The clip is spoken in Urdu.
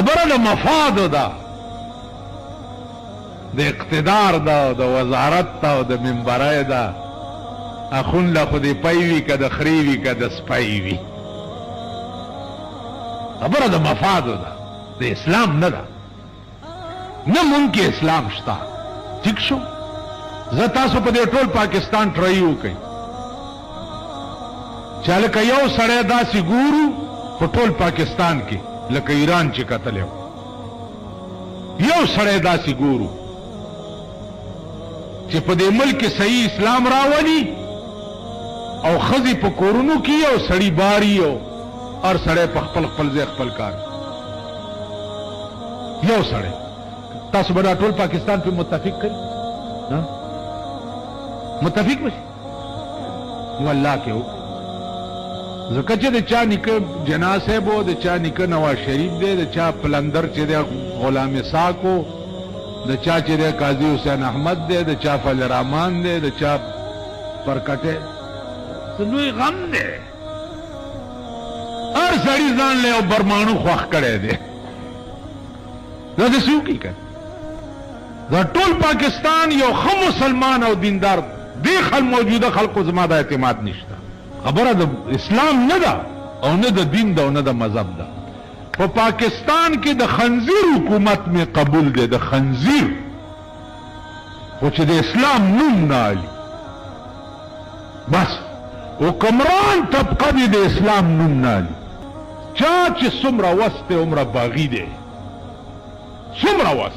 خبره د مفاد ده، د اقتدار ده، د وزارت ده او د منبرای ده. اخون له خو دې پی وي که د خرې وي که د سپی وي. خبره د مفادو ده، د اسلام نه ده. نه مونږ کې اسلام شته. ټیک شو، زه تاسو په دې ټول پاکستان ټرای وکئ چې لکه یو سړی داسې ګورو په ټول پاکستان کې لکه ایران چې کتلی یو سړی داسې ګورو چې په دې ملک کې صحیح اسلام راولي او ښځې په کورونو کې او سړي باري او هر سړی په خپل خپل ځای خپل کار. یو سړی تاسو به دا ټول پاکستان په متفق کړئ، متفق بشي نو الله کې وکړه. ځکه چې د چا نیکه جنا صاحب و، د چا نیکه نواز شریف دی، د چا پلندر چې دی غلام اسحاق و، د چا چې دی قاضي حسین احمد دی، د چا فضل الرحمان دی، د چا پرکټه. لوی غم دی. هر سړي ځان له یو برمانو خوښ کړی دی. دا د څه وکړي که دا ټول پاکستان یو ښه مسلمان او دیندار دې موجوده خلقو زما د اعتماد نشته. خبره د اسلام نه ده او نه د دین ده او نه د مذهب ده. په پاکستان کې د خنزیر حکومت می قبول دی، د خنزیر، خو چې د اسلام نوم نه علي. بس حکمران طبقه دی د اسلام نوم نه علي. چا چې څومره وس دی عمره باغي دی، څومره وس